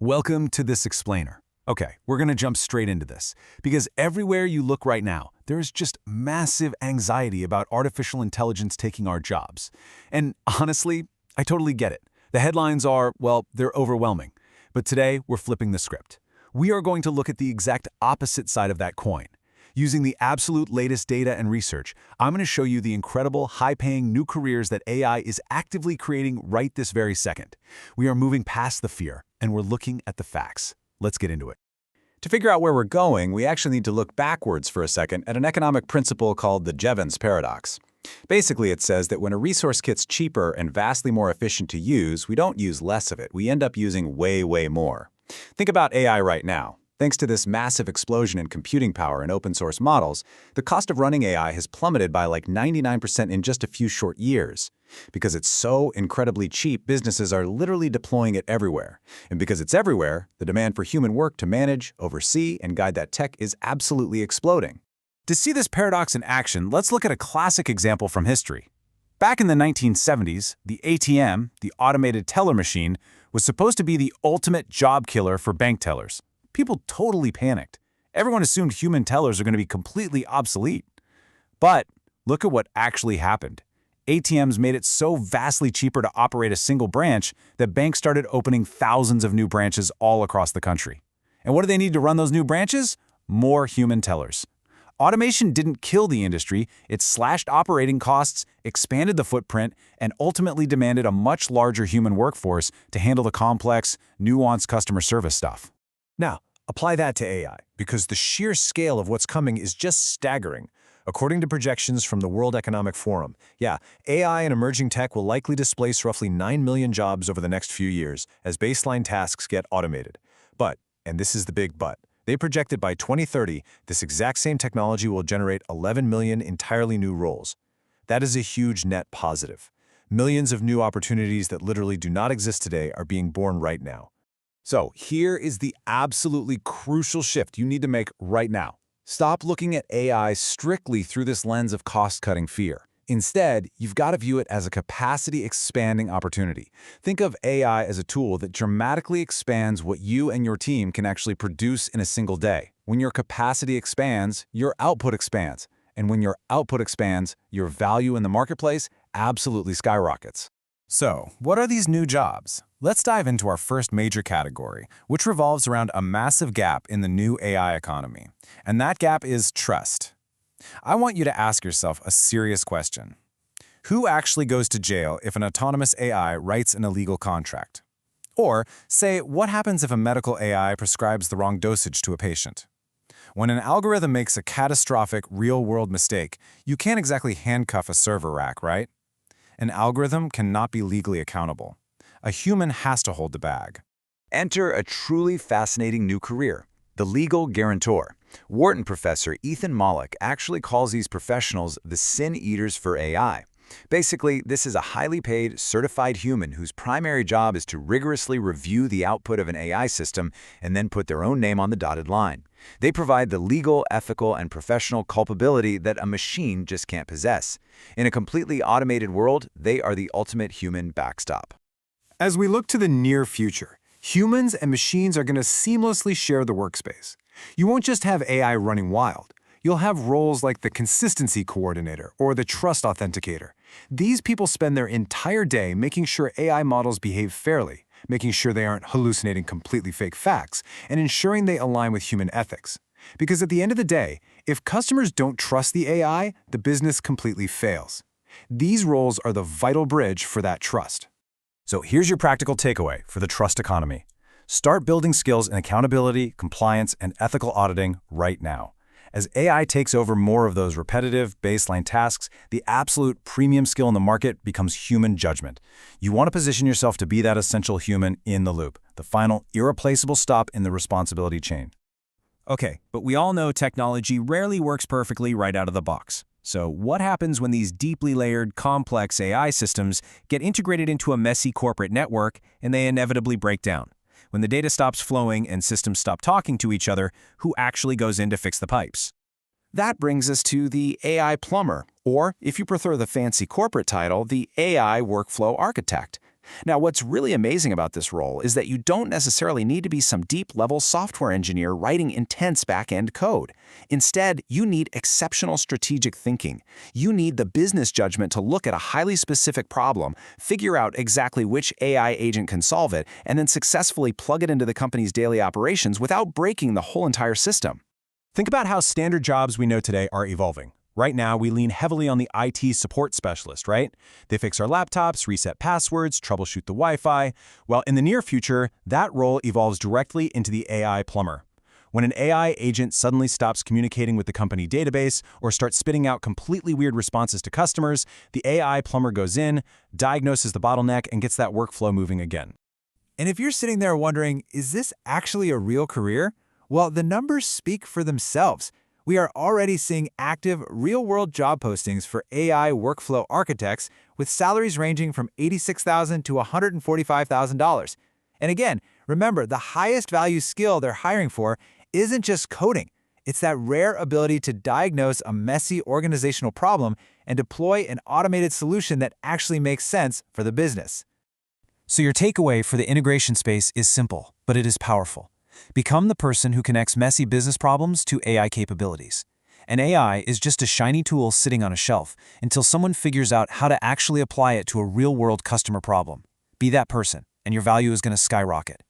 Welcome to this explainer. Okay, we're going to jump straight into this, because everywhere you look right now, there is just massive anxiety about artificial intelligence taking our jobs. And honestly, I totally get it. The headlines are, well, they're overwhelming. But today, we're flipping the script. We are going to look at the exact opposite side of that coin. Using the absolute latest data and research, I'm going to show you the incredible, high-paying new careers that AI is actively creating right this very second. We are moving past the fear, and we're looking at the facts. Let's get into it. To figure out where we're going, we actually need to look backwards for a second at an economic principle called the Jevons paradox. Basically, it says that when a resource gets cheaper and vastly more efficient to use, we don't use less of it. We end up using way more. Think about AI right now. Thanks to this massive explosion in computing power and open-source models, the cost of running AI has plummeted by like 99% in just a few short years. Because it's so incredibly cheap, businesses are literally deploying it everywhere. And because it's everywhere, the demand for human work to manage, oversee, and guide that tech is absolutely exploding. To see this paradox in action, let's look at a classic example from history. Back in the 1970s, the ATM, the automated teller machine, was supposed to be the ultimate job killer for bank tellers. People totally panicked. Everyone assumed human tellers are going to be completely obsolete. But look at what actually happened. ATMs made it so vastly cheaper to operate a single branch that banks started opening thousands of new branches all across the country. And what do they need to run those new branches? More human tellers. Automation didn't kill the industry, it slashed operating costs, expanded the footprint, and ultimately demanded a much larger human workforce to handle the complex, nuanced customer service stuff. Now, apply that to AI, because the sheer scale of what's coming is just staggering. According to projections from the World Economic Forum, AI and emerging tech will likely displace roughly 9 million jobs over the next few years as baseline tasks get automated. But, and this is the big but, they project that by 2030, this exact same technology will generate 11 million entirely new roles. That is a huge net positive. Millions of new opportunities that literally do not exist today are being born right now. So here is the absolutely crucial shift you need to make right now. Stop looking at AI strictly through this lens of cost-cutting fear. Instead, you've got to view it as a capacity-expanding opportunity. Think of AI as a tool that dramatically expands what you and your team can actually produce in a single day. When your capacity expands, your output expands. And when your output expands, your value in the marketplace absolutely skyrockets. So, what are these new jobs? Let's dive into our first major category, which revolves around a massive gap in the new AI economy. And that gap is trust. I want you to ask yourself a serious question. Who actually goes to jail if an autonomous AI writes an illegal contract? Or, say, what happens if a medical AI prescribes the wrong dosage to a patient? When an algorithm makes a catastrophic, real-world mistake, you can't exactly handcuff a server rack, right? An algorithm cannot be legally accountable. A human has to hold the bag. Enter a truly fascinating new career, the legal guarantor. Wharton professor Ethan Mollick actually calls these professionals the sin eaters for AI. Basically, this is a highly paid, certified human whose primary job is to rigorously review the output of an AI system and then put their own name on the dotted line. They provide the legal, ethical, and professional culpability that a machine just can't possess. In a completely automated world, they are the ultimate human backstop. As we look to the near future, humans and machines are going to seamlessly share the workspace. You won't just have AI running wild. You'll have roles like the consistency coordinator or the trust authenticator. These people spend their entire day making sure AI models behave fairly, making sure they aren't hallucinating completely fake facts, and ensuring they align with human ethics. Because at the end of the day, if customers don't trust the AI, the business completely fails. These roles are the vital bridge for that trust. So here's your practical takeaway for the trust economy. Start building skills in accountability, compliance, and ethical auditing right now. As AI takes over more of those repetitive, baseline tasks, the absolute premium skill in the market becomes human judgment. You want to position yourself to be that essential human in the loop, the final, irreplaceable stop in the responsibility chain. Okay, but we all know technology rarely works perfectly right out of the box. So what happens when these deeply layered, complex AI systems get integrated into a messy corporate network and they inevitably break down? When the data stops flowing and systems stop talking to each other, who actually goes in to fix the pipes? That brings us to the AI plumber, or if you prefer the fancy corporate title, the AI workflow architect. Now, what's really amazing about this role is that you don't necessarily need to be some deep-level software engineer writing intense back-end code. Instead, you need exceptional strategic thinking. You need the business judgment to look at a highly specific problem, figure out exactly which AI agent can solve it, and then successfully plug it into the company's daily operations without breaking the whole entire system. Think about how standard jobs we know today are evolving. Right now, we lean heavily on the IT support specialist, right? They fix our laptops, reset passwords, troubleshoot the Wi-Fi. Well, in the near future, that role evolves directly into the AI plumber. When an AI agent suddenly stops communicating with the company database or starts spitting out completely weird responses to customers, the AI plumber goes in, diagnoses the bottleneck, and gets that workflow moving again. And if you're sitting there wondering, is this actually a real career? Well, the numbers speak for themselves. We are already seeing active, real-world job postings for AI workflow architects with salaries ranging from $86,000 to $145,000. And again, remember, the highest value skill they're hiring for isn't just coding. It's that rare ability to diagnose a messy organizational problem and deploy an automated solution that actually makes sense for the business. So your takeaway for the integration space is simple, but it is powerful. Become the person who connects messy business problems to AI capabilities. And AI is just a shiny tool sitting on a shelf until someone figures out how to actually apply it to a real-world customer problem. Be that person, and your value is going to skyrocket.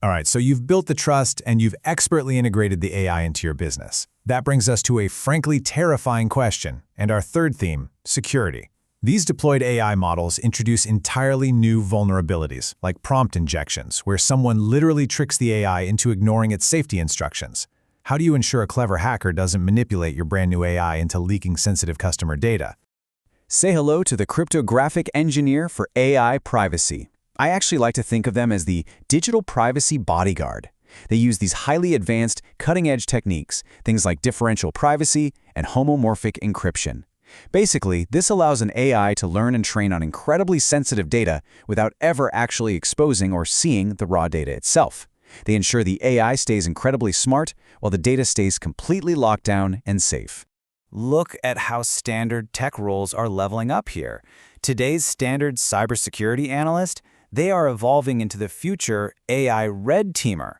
All right, so you've built the trust and you've expertly integrated the AI into your business. That brings us to a frankly terrifying question, and our third theme, security. These deployed AI models introduce entirely new vulnerabilities, like prompt injections, where someone literally tricks the AI into ignoring its safety instructions. How do you ensure a clever hacker doesn't manipulate your brand new AI into leaking sensitive customer data? Say hello to the cryptographic engineer for AI privacy. I actually like to think of them as the digital privacy bodyguard. They use these highly advanced, cutting-edge techniques, things like differential privacy and homomorphic encryption. Basically, this allows an AI to learn and train on incredibly sensitive data without ever actually exposing or seeing the raw data itself. They ensure the AI stays incredibly smart while the data stays completely locked down and safe. Look at how standard tech roles are leveling up here. Today's standard cybersecurity analyst, they are evolving into the future AI red teamer.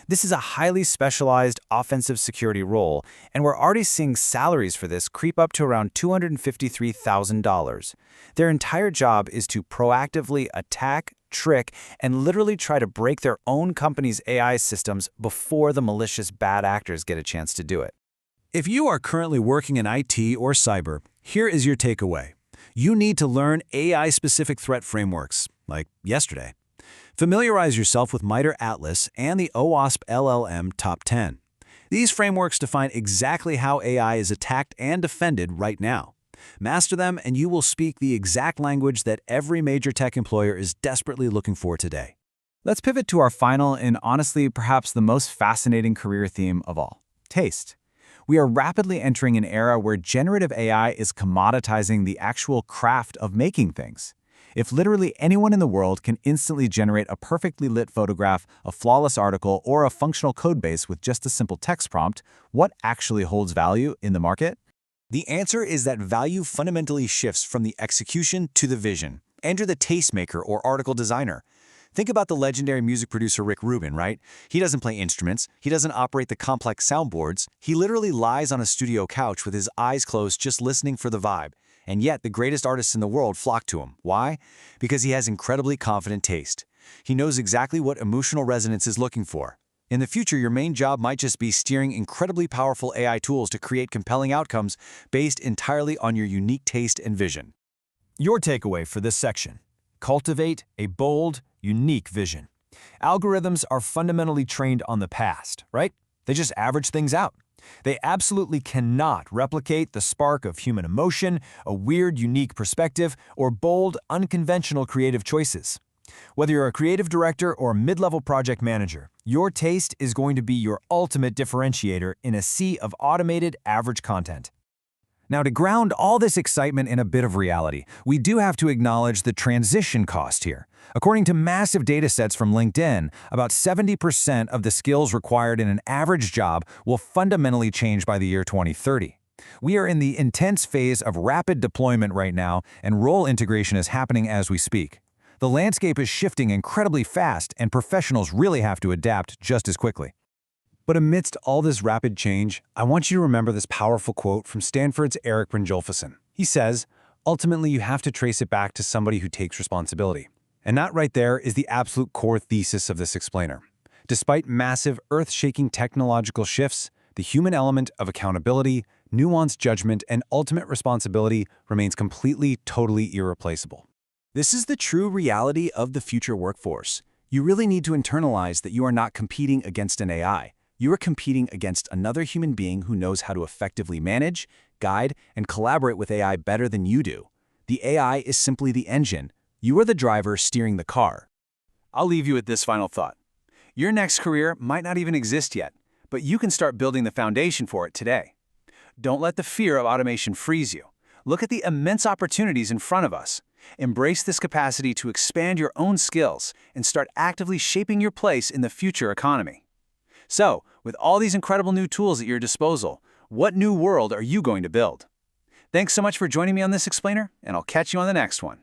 This is a highly specialized offensive security role, and we're already seeing salaries for this creep up to around $253,000. Their entire job is to proactively attack, trick, and literally try to break their own company's AI systems before the malicious bad actors get a chance to do it. If you are currently working in IT or cyber, here is your takeaway. You need to learn AI-specific threat frameworks, like yesterday. Familiarize yourself with MITRE Atlas and the OWASP LLM Top 10. These frameworks define exactly how AI is attacked and defended right now. Master them and you will speak the exact language that every major tech employer is desperately looking for today. Let's pivot to our final and honestly perhaps the most fascinating career theme of all, taste. We are rapidly entering an era where generative AI is commoditizing the actual craft of making things. If literally anyone in the world can instantly generate a perfectly lit photograph, a flawless article, or a functional codebase with just a simple text prompt, what actually holds value in the market? The answer is that value fundamentally shifts from the execution to the vision. Enter the tastemaker or article designer. Think about the legendary music producer Rick Rubin, right? He doesn't play instruments. He doesn't operate the complex soundboards. He literally lies on a studio couch with his eyes closed just listening for the vibe. And yet, the greatest artists in the world flock to him. Why? Because he has incredibly confident taste. He knows exactly what emotional resonance is looking for. In the future, your main job might just be steering incredibly powerful AI tools to create compelling outcomes based entirely on your unique taste and vision. Your takeaway for this section: cultivate a bold, unique vision. Algorithms are fundamentally trained on the past, right? They just average things out. They absolutely cannot replicate the spark of human emotion, a weird, unique perspective, or bold, unconventional creative choices. Whether you're a creative director or a mid-level project manager, your taste is going to be your ultimate differentiator in a sea of automated, average content. Now, to ground all this excitement in a bit of reality, we do have to acknowledge the transition cost here. According to massive data sets from LinkedIn, about 70% of the skills required in an average job will fundamentally change by the year 2030. We are in the intense phase of rapid deployment right now, and role integration is happening as we speak. The landscape is shifting incredibly fast, and professionals really have to adapt just as quickly. But amidst all this rapid change, I want you to remember this powerful quote from Stanford's Eric Brynjolfsson. He says, "Ultimately, you have to trace it back to somebody who takes responsibility." And that right there is the absolute core thesis of this explainer. Despite massive, earth-shaking technological shifts, the human element of accountability, nuanced judgment, and ultimate responsibility remains completely, totally irreplaceable. This is the true reality of the future workforce. You really need to internalize that you are not competing against an AI. You are competing against another human being who knows how to effectively manage, guide, and collaborate with AI better than you do. The AI is simply the engine. You are the driver steering the car. I'll leave you with this final thought. Your next career might not even exist yet, but you can start building the foundation for it today. Don't let the fear of automation freeze you. Look at the immense opportunities in front of us. Embrace this capacity to expand your own skills and start actively shaping your place in the future economy. So, with all these incredible new tools at your disposal, what new world are you going to build? Thanks so much for joining me on this explainer, and I'll catch you on the next one.